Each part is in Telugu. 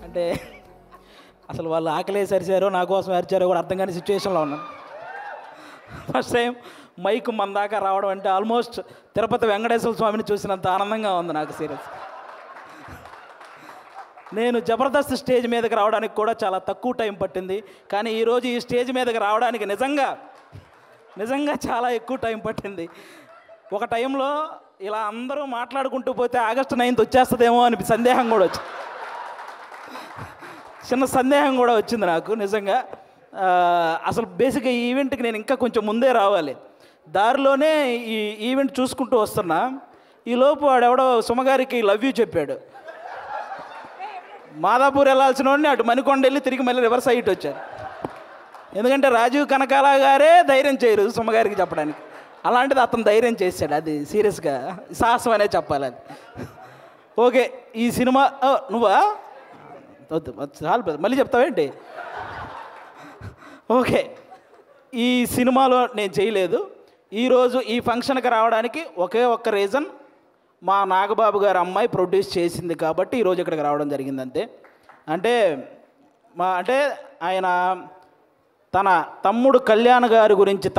అంటే అసలు వాళ్ళు ఆకలేసి అరిచారో నా కోసం అరిచారో కూడా అర్థం కాని సిచ్యువేషన్లో ఉన్నాను. ఫస్ట్ టైం మైక్ మన దాకా రావడం అంటే ఆల్మోస్ట్ తిరుపతి వెంకటేశ్వర స్వామిని చూసినంత ఆనందంగా ఉంది నాకు. సీరియస్, నేను జబర్దస్త్ స్టేజ్ మీదకి రావడానికి కూడా చాలా తక్కువ టైం పట్టింది. కానీ ఈరోజు ఈ స్టేజ్ మీదకి రావడానికి నిజంగా చాలా ఎక్కువ టైం పట్టింది. ఒక టైంలో ఇలా అందరూ మాట్లాడుకుంటూ పోతే ఆగస్టు 9th వచ్చేస్తుందేమో అని సందేహం కూడా వచ్చింది. చిన్న సందేహం కూడా వచ్చింది నాకు నిజంగా. అసలు బేసిక్గా ఈ ఈవెంట్కి నేను ఇంకా కొంచెం ముందే రావాలి. దారిలోనే ఈ ఈవెంట్ చూసుకుంటూ వస్తున్నా. ఈలోపు వాడెవడో సుమగారికి లవ్ యూ చెప్పాడు. మాదాపూర్ వెళ్ళాల్సిన వాడిని అటు మణికొండ వెళ్ళి తిరిగి మళ్ళీ రివర్స్ అయ్యి వచ్చారు. ఎందుకంటే రాజీవ్ కనకాల గారే ధైర్యం చేయరు సుమగారికి చెప్పడానికి. అలాంటిది అతను ధైర్యం చేశాడు. అది సీరియస్గా సాహసం అనే చెప్పాలి అది. ఓకే, ఈ సినిమా నువ్వా చాలు మళ్ళీ చెప్తావేంటి? ఓకే, ఈ సినిమాలో నేను చేయలేదు. ఈరోజు ఈ ఫంక్షన్కి రావడానికి ఒకే ఒక్క రీజన్, మా నాగబాబు గారు అమ్మాయి ప్రొడ్యూస్ చేసింది కాబట్టి ఈరోజు ఇక్కడికి రావడం జరిగింది అంతే. అంటే ఆయన తన తమ్ముడు కళ్యాణ్ గారి గురించి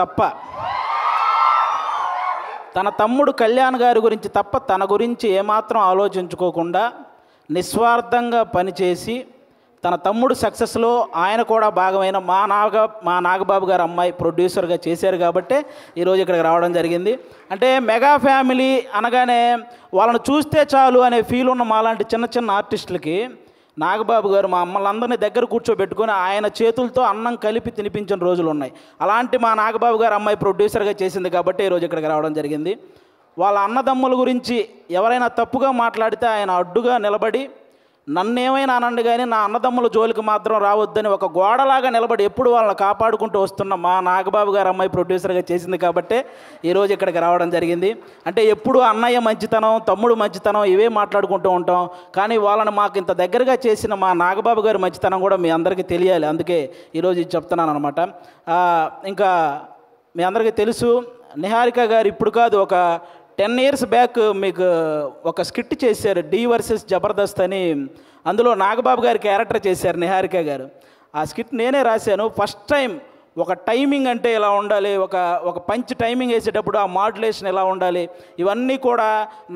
తప్ప తన గురించి ఏమాత్రం ఆలోచించుకోకుండా నిస్వార్థంగా పనిచేసి తన తమ్ముడు సక్సెస్లో ఆయన కూడా భాగమైన మా నాగబాబు గారు అమ్మాయి ప్రొడ్యూసర్గా చేశారు కాబట్టి ఈరోజు ఇక్కడికి రావడం జరిగింది. అంటే మెగా ఫ్యామిలీ అనగానే వాళ్ళని చూస్తే చాలు అనే ఫీల్ ఉన్న మాలాంటి చిన్న చిన్న ఆర్టిస్టులకి నాగబాబు గారు మా అమ్మలందరినీ దగ్గర కూర్చోబెట్టుకొని ఆయన చేతులతో అన్నం కలిపి తినిపించిన రోజులు ఉన్నాయి. అలాంటి మా నాగబాబు గారు అమ్మాయి ప్రొడ్యూసర్గా చేసింది కాబట్టి ఈరోజు ఇక్కడికి రావడం జరిగింది. వాళ్ళ అన్నదమ్ముల గురించి ఎవరైనా తప్పుగా మాట్లాడితే ఆయన అడ్డుగా నిలబడి నన్నేమైనా అనండి కానీ నా అన్నదమ్ముల జోలికి మాత్రం రావద్దని ఒక గోడలాగా నిలబడి ఎప్పుడు వాళ్ళని కాపాడుకుంటూ వస్తున్న మా నాగబాబు గారు అమ్మాయి ప్రొడ్యూసర్గా చేసింది కాబట్టే ఈరోజు ఇక్కడికి రావడం జరిగింది. అంటే ఎప్పుడు అన్నయ్య మంచితనం, తమ్ముడు మంచితనం ఇవే మాట్లాడుకుంటూ ఉంటాం. కానీ వాళ్ళని మాకు ఇంత దగ్గరగా చేసిన మా నాగబాబు గారి మంచితనం కూడా మీ అందరికీ తెలియాలి. అందుకే ఈరోజు ఇది చెప్తున్నాను అనమాట. ఇంకా మీ అందరికీ తెలుసు, నిహారిక గారు ఇప్పుడు కాదు, ఒక 10 years బ్యాక్ మీకు ఒక స్కిట్ చేశారు, డి వర్సెస్ జబర్దస్త్ అని. అందులో నాగబాబు గారి క్యారెక్టర్ చేశారు నిహారిక గారు. ఆ స్కిట్ నేనే రాశాను. ఫస్ట్ టైం ఒక టైమింగ్ అంటే ఎలా ఉండాలి, ఒక పంచ్ టైమింగ్ వేసేటప్పుడు ఆ మాడ్యులేషన్ ఎలా ఉండాలి, ఇవన్నీ కూడా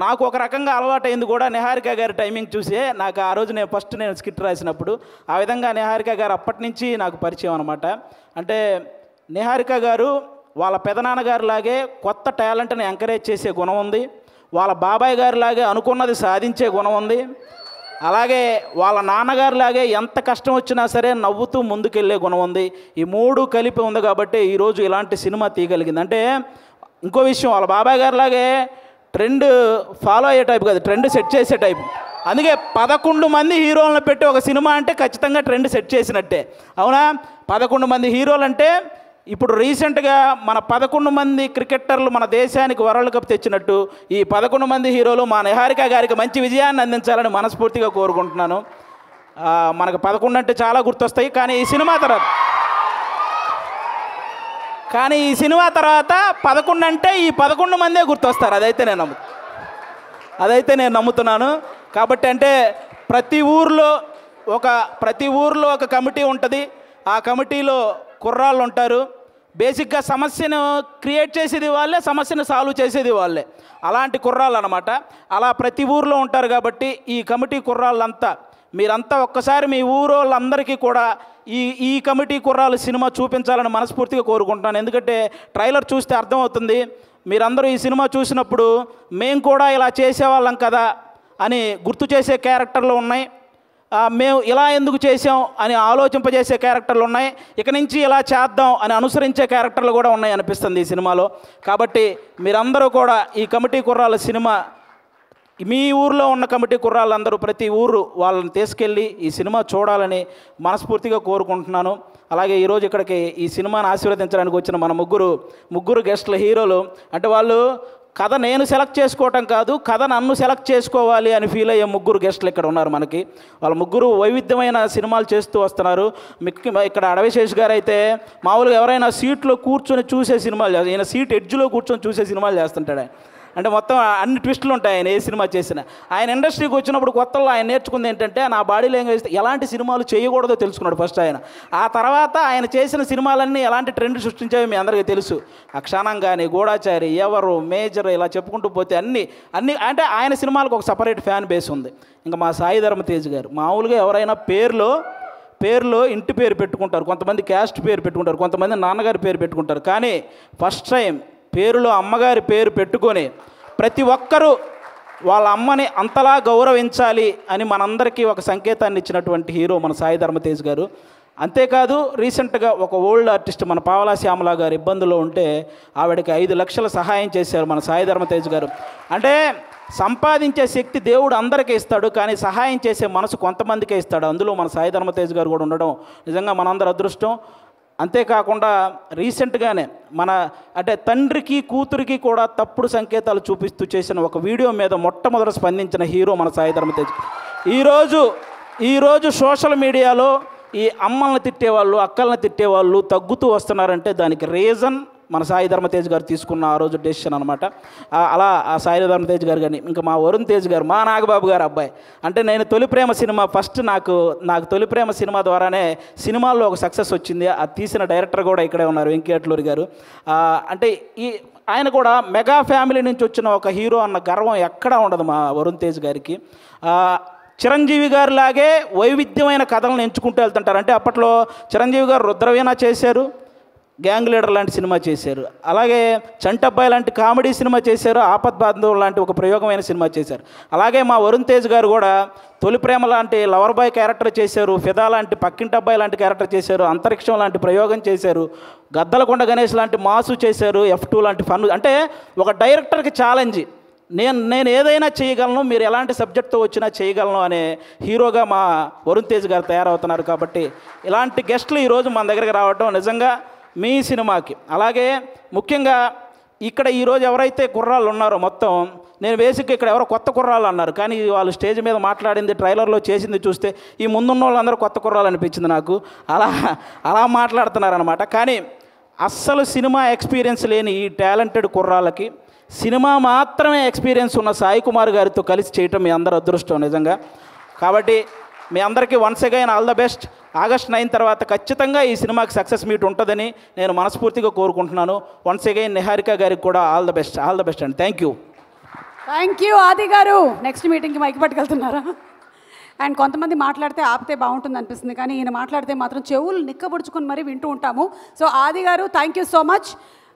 నాకు ఒక రకంగా అలవాటైంది కూడా నిహారిక గారి టైమింగ్ చూసే. నాకు ఆ రోజు నేను స్కిట్ రాసినప్పుడు ఆ విధంగా నిహారిక గారు అప్పటి నుంచి నాకు పరిచయం అనమాట. అంటే నిహారిక గారు వాళ్ళ పెదనాన్నగారి లాగే కొత్త టాలెంట్ని ఎంకరేజ్ చేసే గుణం ఉంది. వాళ్ళ బాబాయ్ గారి లాగే అనుకున్నది సాధించే గుణం ఉంది. అలాగే వాళ్ళ నాన్నగారి లాగే ఎంత కష్టం వచ్చినా సరే నవ్వుతూ ముందుకెళ్ళే గుణం ఉంది. ఈ మూడు కలిపి ఉంది కాబట్టి ఈరోజు ఇలాంటి సినిమా తీయగలిగింది. అంటే ఇంకో విషయం, వాళ్ళ బాబాయ్ గారి లాగే ట్రెండ్ ఫాలో అయ్యే టైప్ కాదు, ట్రెండ్ సెట్ చేసే టైప్. అందుకే 11 మంది హీరోలను పెట్టి ఒక సినిమా అంటే ఖచ్చితంగా ట్రెండ్ సెట్ చేసినట్టే. అవునా? 11 మంది హీరోలు అంటే ఇప్పుడు రీసెంట్గా మన 11 మంది క్రికెటర్లు మన దేశానికి వరల్డ్ కప్ తెచ్చినట్టు ఈ 11 మంది హీరోలు మా నిహారిక గారికి మంచి విజయాన్ని అందించాలని మనస్ఫూర్తిగా కోరుకుంటున్నాను. మనకు 11 అంటే చాలా గుర్తొస్తాయి, కానీ ఈ సినిమా తర్వాత 11 అంటే ఈ 11 మందే గుర్తొస్తారు. అదైతే నేను నమ్ముతున్నాను. కాబట్టి అంటే ప్రతి ఊర్లో ఒక కమిటీ ఉంటుంది. ఆ కమిటీలో కుర్రాళ్ళు ఉంటారు. బేసిక్గా సమస్యను క్రియేట్ చేసేది వాళ్ళే, సమస్యను సాల్వ్ చేసేది వాళ్ళే. అలాంటి కుర్రాళ్ళు అనమాట. అలా ప్రతి ఊర్లో ఉంటారు కాబట్టి ఈ కమిటీ కుర్రాళ్ళంతా మీరంతా ఒక్కసారి మీ ఊరోళ్ళందరికీ కూడా ఈ కమిటీ కుర్రాళ్ళు సినిమా చూపించాలని మనస్ఫూర్తిగా కోరుకుంటున్నాను. ఎందుకంటే ట్రైలర్ చూస్తే అర్థమవుతుంది. మీరందరూ ఈ సినిమా చూసినప్పుడు మేము కూడా ఇలా చేసేవాళ్ళం కదా అని గుర్తు చేసే క్యారెక్టర్లు ఉన్నాయి. మేము ఇలా ఎందుకు చేసాం అని ఆలోచింపజేసే క్యారెక్టర్లు ఉన్నాయి. ఇక నుంచి ఇలా చేద్దాం అని అనుసరించే క్యారెక్టర్లు కూడా ఉన్నాయి అనిపిస్తుంది ఈ సినిమాలో. కాబట్టి మీరందరూ కూడా ఈ కమిటీ కుర్రాళ్ళ సినిమా, మీ ఊర్లో ఉన్న కమిటీ కుర్రాళ్ళందరూ ప్రతి ఊరు వాళ్ళని తీసుకెళ్ళి ఈ సినిమా చూడాలని మనస్ఫూర్తిగా కోరుకుంటున్నాను. అలాగే ఈరోజు ఇక్కడికి ఈ సినిమాని ఆశీర్వదించడానికి వచ్చిన మన ముగ్గురు గెస్ట్ల హీరోలు, అంటే వాళ్ళు కథ నేను సెలెక్ట్ చేసుకోవటం కాదు, కథ నన్ను సెలెక్ట్ చేసుకోవాలి అని ఫీల్ అయ్యే ముగ్గురు గెస్టులు ఇక్కడ ఉన్నారు మనకి. వాళ్ళ ముగ్గురు వైవిధ్యమైన సినిమాలు చేస్తూ వస్తున్నారు. ఇక్కడ అడవిశేష్ గారు అయితే మామూలుగా ఎవరైనా సీట్లో కూర్చొని చూసే సినిమాలు చేస్తారు, ఈయన సీట్ ఎడ్జ్లో కూర్చొని చూసే సినిమాలు చేస్తుంటాడు. అంటే మొత్తం అన్ని ట్విస్టులు ఉంటాయి ఆయన ఏ సినిమా చేసినా. ఆయన ఇండస్ట్రీకి వచ్చినప్పుడు కొత్తలో ఆయన నేర్చుకుంది ఏంటంటే నా బాడీ లాంగ్వేజ్ ఎలాంటి సినిమాలు చేయకూడదో తెలుసుకున్నాడు ఫస్ట్ ఆయన. ఆ తర్వాత ఆయన చేసిన సినిమాలన్నీ ఎలాంటి ట్రెండ్ సృష్టించాయో మీ అందరికీ తెలుసు. అక్షానం కానీ, గూఢాచారి, ఎవరు, మేజర్, ఇలా చెప్పుకుంటూ పోతే అన్నీ అంటే ఆయన సినిమాలకు ఒక సపరేట్ ఫ్యాన్ బేస్ ఉంది. ఇంకా మా సాయి ధర్మ తేజ్ గారు మామూలుగా ఎవరైనా పేరులో ఇంటి పేరు పెట్టుకుంటారు, కొంతమంది క్యాస్ట్ పేరు పెట్టుకుంటారు, కొంతమంది నాన్నగారి పేరు పెట్టుకుంటారు. కానీ ఫస్ట్ టైం పేరులో అమ్మగారి పేరు పెట్టుకొని ప్రతి ఒక్కరూ వాళ్ళ అమ్మని అంతలా గౌరవించాలి అని మనందరికీ ఒక సంకేతాన్ని ఇచ్చినటువంటి హీరో మన సాయి ధర్మ తేజ్ గారు. అంతేకాదు రీసెంట్గా ఒక ఓల్డ్ ఆర్టిస్ట్ మన పావలా శ్యామల గారు ఇబ్బందుల్లో ఉంటే ఆవిడకి 5 లక్షల సహాయం చేశారు మన సాయి ధర్మ తేజ్ గారు. అంటే సంపాదించే శక్తి దేవుడు అందరికీ ఇస్తాడు, కానీ సహాయం చేసే మనసు కొంతమందికే ఇస్తాడు. అందులో మన సాయి ధర్మ తేజ్ గారు కూడా ఉండడం నిజంగా మనందరి అదృష్టం. అంతేకాకుండా రీసెంట్గానే అంటే తండ్రికి కూతురికి కూడా తప్పుడు సంకేతాలు చూపిస్తూ చేసిన ఒక వీడియో మీద మొట్టమొదట స్పందించిన హీరో మన సాయి ధర్మ తేజ్. ఈరోజు సోషల్ మీడియాలో ఈ అమ్మల్ని తిట్టేవాళ్ళు, అక్కల్ని తిట్టేవాళ్ళు తగ్గుతూ వస్తున్నారంటే దానికి రీజన్ మన సాయి ధర్మ తేజ్ గారు తీసుకున్న ఆ రోజు డెసిషన్ అనమాట. అలా ఆ సాయి ధర్మ తేజ్ గారు కానీ ఇంకా మా వరుణ్ తేజ్ గారు, మా నాగబాబు గారు అబ్బాయి. అంటే నేను తొలి ప్రేమ సినిమా ఫస్ట్ నాకు తొలి ప్రేమ సినిమా ద్వారానే సినిమాల్లో ఒక సక్సెస్ వచ్చింది. అది తీసిన డైరెక్టర్ కూడా ఇక్కడే ఉన్నారు, వెంకీ అట్లూరి గారు. అంటే ఆయన కూడా మెగా ఫ్యామిలీ నుంచి వచ్చిన ఒక హీరో అన్న గర్వం ఎక్కడా ఉండదు మా వరుణ్ తేజ్ గారికి. చిరంజీవి గారు లాగే వైవిధ్యమైన కథలను ఎంచుకుంటూ వెళ్తుంటారు. అంటే అప్పట్లో చిరంజీవి గారు రుద్రవీణ చేశారు, గ్యాంగ్ లీడర్ లాంటి సినిమా చేశారు, అలాగే చంటబ్బాయి లాంటి కామెడీ సినిమా చేశారు, ఆపద్బాంధవ్ లాంటి ఒక ప్రయోగమైన సినిమా చేశారు. అలాగే మా వరుణ్ తేజ్ గారు కూడా తొలి ప్రేమ లాంటి లవర్ బాయ్ క్యారెక్టర్ చేశారు, ఫిదా లాంటి పక్కింటబ్బాయి లాంటి క్యారెక్టర్ చేశారు, అంతరిక్షం లాంటి ప్రయోగం చేశారు, గద్దలకొండ గణేష్ లాంటి మాసు చేశారు, F2 లాంటి ఫన్. అంటే ఒక డైరెక్టర్కి ఛాలెంజ్, నేను ఏదైనా చేయగలను, మీరు ఎలాంటి సబ్జెక్ట్తో వచ్చినా చేయగలను అనే హీరోగా మా వరుణ్ తేజ్ గారు తయారవుతున్నారు. కాబట్టి ఇలాంటి గెస్టులు ఈరోజు మన దగ్గరికి రావడం నిజంగా మీ సినిమాకి, అలాగే ముఖ్యంగా ఇక్కడ ఈరోజు ఎవరైతే కుర్రాళ్ళు ఉన్నారో మొత్తం, నేను బేసిక్గా ఇక్కడ ఎవరో కొత్త కుర్రాళ్ళు అన్నారు, కానీ వాళ్ళు స్టేజ్ మీద మాట్లాడింది, ట్రైలర్లో చేసింది చూస్తే ఈ ముందున్న వాళ్ళందరూ కొత్త కుర్రాళ్ళు అనిపించింది నాకు. అలా మాట్లాడుతున్నారనమాట. కానీ అస్సలు సినిమా ఎక్స్పీరియన్స్ లేని ఈ టాలెంటెడ్ కుర్రాళ్ళకి సినిమా మాత్రమే ఎక్స్పీరియన్స్ ఉన్న సాయి కుమార్ గారితో కలిసి చేయటం మీ అందరూ అదృష్టం నిజంగా. కాబట్టి మీ అందరికీ once again all the best. August 9 తర్వాత ఖచ్చితంగా ఈ సినిమాకి సక్సెస్ మీట్ ఉంటుందని నేను మనస్ఫూర్తిగా కోరుకుంటున్నాను. వన్స్ అగైన్ నిహారిక గారికి కూడా ఆల్ ద బెస్ట్ అండి. థ్యాంక్ యూ ఆది గారు. నెక్స్ట్ మీటింగ్కి మైక్ పట్టుకెళ్తున్నారా? అండ్ కొంతమంది మాట్లాడితే ఆపితే బాగుంటుంది అనిపిస్తుంది, కానీ ఈయన మాట్లాడితే మాత్రం చెవులు నిక్కబుడుచుకొని మరీ వింటూ ఉంటాము. సో ఆది గారు, థ్యాంక్ యూ సో మచ్.